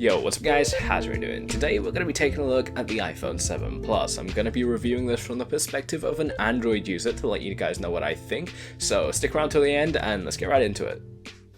Yo, what's up guys, how's it doing? Today we're going to be taking a look at the iPhone 7 Plus. I'm going to be reviewing this from the perspective of an Android user to let you guys know what I think, so stick around till the end and let's get right into it.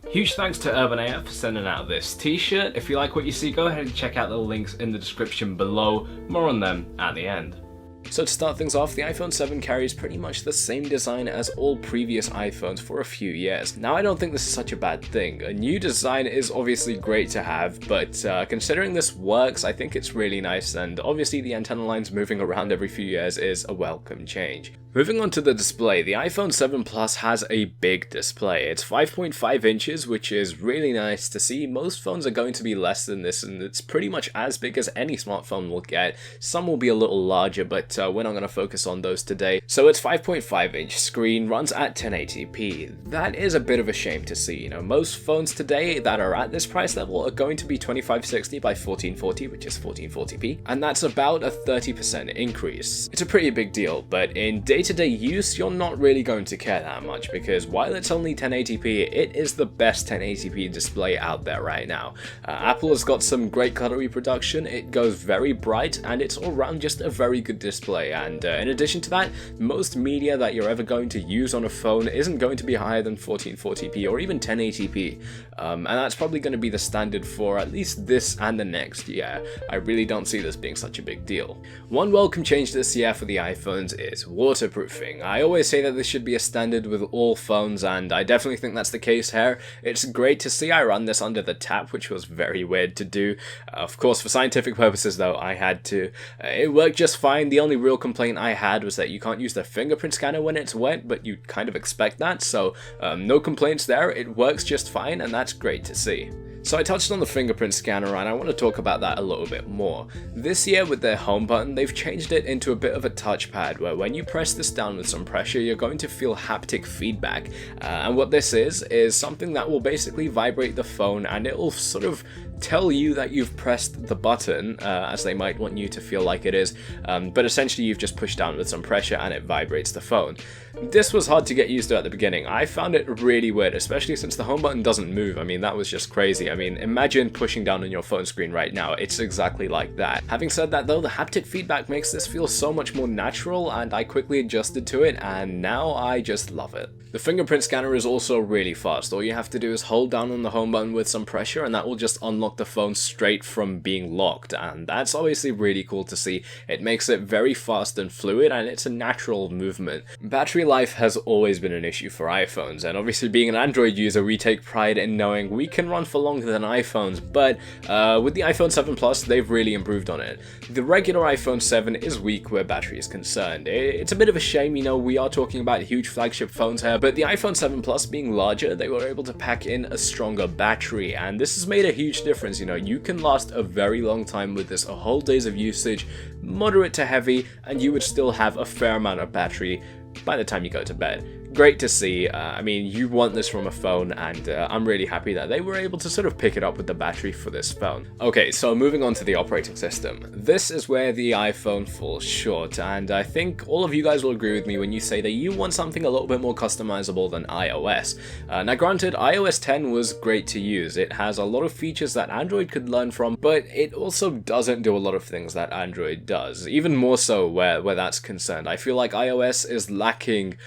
Huge thanks to Urban AF for sending out this t-shirt. If you like what you see, go ahead and check out the links in the description below, more on them at the end. So to start things off, the iPhone 7 carries pretty much the same design as all previous iPhones for a few years. Now I don't think this is such a bad thing. A new design is obviously great to have, but considering this works, I think it's really nice, and obviously the antenna lines moving around every few years is a welcome change. Moving on to the display, the iPhone 7 Plus has a big display. It's 5.5 inches, which is really nice to see. Most phones are going to be less than this, and it's pretty much as big as any smartphone will get. Some will be a little larger, but we're not going to focus on those today. So it's 5.5 inch screen, runs at 1080p. That is a bit of a shame to see. You know, most phones today that are at this price level are going to be 2560 by 1440, which is 1440p, and that's about a 30% increase. It's a pretty big deal, but in day-to-day use, you're not really going to care that much, because while it's only 1080p, it is the best 1080p display out there right now. Apple has got some great color reproduction, it goes very bright, and it's all around just a very good display. And in addition to that, most media that you're ever going to use on a phone isn't going to be higher than 1440p or even 1080p, and that's probably going to be the standard for at least this and the next year. I really don't see this being such a big deal. One welcome change this year for the iPhones is waterproofing. I always say that this should be a standard with all phones, and I definitely think that's the case here. It's great to see. I ran this under the tap, which was very weird to do. Of course, for scientific purposes though, I had to. It worked just fine. The only real complaint I had was that you can't use the fingerprint scanner when it's wet, but you kind of expect that, so no complaints there. It works just fine, and that's great to see. So I touched on the fingerprint scanner, and I want to talk about that a little bit more. This year with their home button, they've changed it into a bit of a touchpad, where when you press this down with some pressure, you're going to feel haptic feedback. And what this is something that will basically vibrate the phone, and it will sort of tell you that you've pressed the button, as they might want you to feel like it is, but essentially you've just pushed down with some pressure and it vibrates the phone. This was hard to get used to at the beginning. I found it really weird, especially since the home button doesn't move. I mean, that was just crazy. I mean, imagine pushing down on your phone screen right now. It's exactly like that. Having said that though, the haptic feedback makes this feel so much more natural, and I quickly adjusted to it, and now I just love it. The fingerprint scanner is also really fast. All you have to do is hold down on the home button with some pressure, and that will just unlock the phone straight from being locked, and that's obviously really cool to see. It makes it very fast and fluid, and it's a natural movement. Battery life has always been an issue for iPhones, and obviously being an Android user, we take pride in knowing we can run for longer than iPhones, but with the iPhone 7 Plus, they've really improved on it. The regular iPhone 7 is weak where battery is concerned. It's a bit of a shame, you know, we are talking about huge flagship phones here, but the iPhone 7 Plus being larger, they were able to pack in a stronger battery, and this has made a huge difference. You know, you can last a very long time with this, a whole days of usage, moderate to heavy, and you would still have a fair amount of battery by the time you go to bed. Great to see. I mean, you want this from a phone, and I'm really happy that they were able to sort of pick it up with the battery for this phone. Okay, so moving on to the operating system. This is where the iPhone falls short, and I think all of you guys will agree with me when you say that you want something a little bit more customizable than iOS. Now granted, iOS 10 was great to use. It has a lot of features that Android could learn from, but it also doesn't do a lot of things that Android does, even more so where that's concerned. I feel like iOS is lacking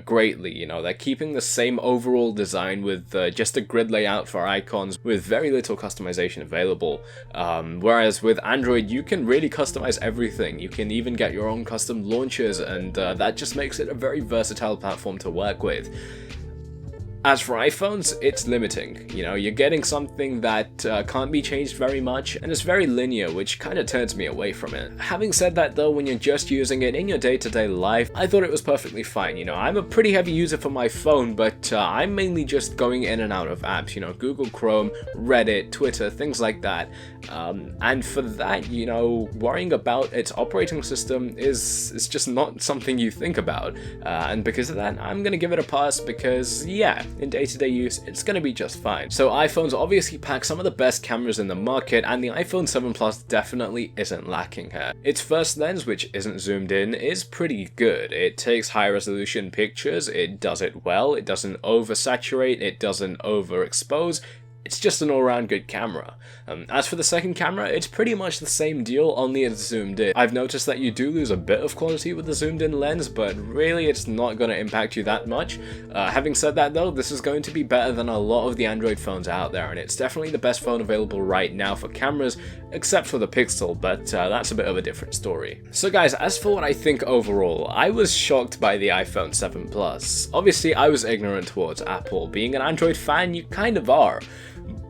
greatly. You know, they're keeping the same overall design with just a grid layout for icons with very little customization available, whereas with Android you can really customize everything. You can even get your own custom launchers, and that just makes it a very versatile platform to work with. As for iPhones, it's limiting. You know, you're getting something that can't be changed very much, and it's very linear, which kind of turns me away from it. Having said that though, when you're just using it in your day-to-day life, I thought it was perfectly fine. You know, I'm a pretty heavy user for my phone, but I'm mainly just going in and out of apps, you know, Google Chrome, Reddit, Twitter, things like that. And for that, you know, worrying about its operating system is just not something you think about. And because of that, I'm gonna give it a pass, because yeah, in day-to-day use, it's going to be just fine. So iPhones obviously pack some of the best cameras in the market, and the iPhone 7 Plus definitely isn't lacking here. Its first lens, which isn't zoomed in, is pretty good. It takes high-resolution pictures, it does it well, it doesn't oversaturate, it doesn't overexpose. it's just an all-round good camera. As for the second camera, it's pretty much the same deal, only it's zoomed in. I've noticed that you do lose a bit of quality with the zoomed in lens, but really it's not going to impact you that much. Having said that though, this is going to be better than a lot of the Android phones out there, and it's definitely the best phone available right now for cameras, except for the Pixel, but that's a bit of a different story. So guys, as for what I think overall, I was shocked by the iPhone 7 Plus. Obviously I was ignorant towards Apple. Being an Android fan, you kind of are.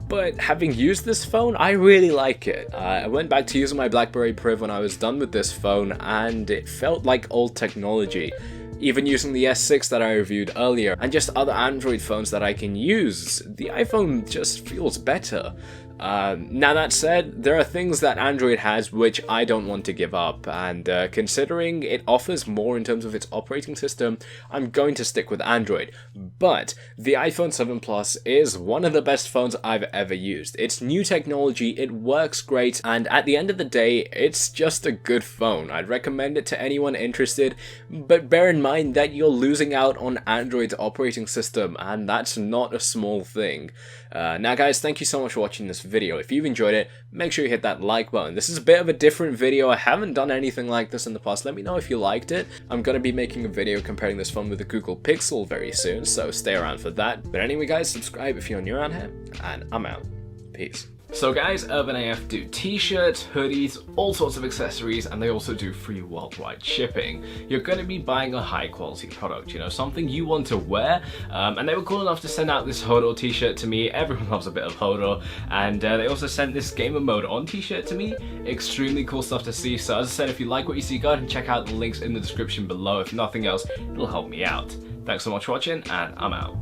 But having used this phone, I really like it. I went back to using my BlackBerry Priv when I was done with this phone, and it felt like old technology. Even using the S6 that I reviewed earlier, and just other Android phones that I can use, the iPhone just feels better. Now that said, there are things that Android has which I don't want to give up, and considering it offers more in terms of its operating system, I'm going to stick with Android. But the iPhone 7 Plus is one of the best phones I've ever used. It's new technology, it works great, and at the end of the day, it's just a good phone. I'd recommend it to anyone interested, but bear in mind that you're losing out on Android's operating system, and that's not a small thing. Now guys, thank you so much for watching this video. If you've enjoyed it, make sure you hit that like button. This is a bit of a different video. I haven't done anything like this in the past. Let me know if you liked it. I'm going to be making a video comparing this phone with the Google Pixel very soon, so stay around for that. But anyway guys, subscribe if you're new around here, and I'm out. Peace. So guys, Urban AF do t-shirts, hoodies, all sorts of accessories, and they also do free worldwide shipping. You're going to be buying a high quality product, you know, something you want to wear, and they were cool enough to send out this Hodor t-shirt to me. Everyone loves a bit of Hodor, and they also sent this Gamer Mode On t-shirt to me. Extremely cool stuff to see. So as I said, if you like what you see, go ahead and check out the links in the description below. If nothing else, it'll help me out. Thanks so much for watching, and I'm out.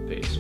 Peace.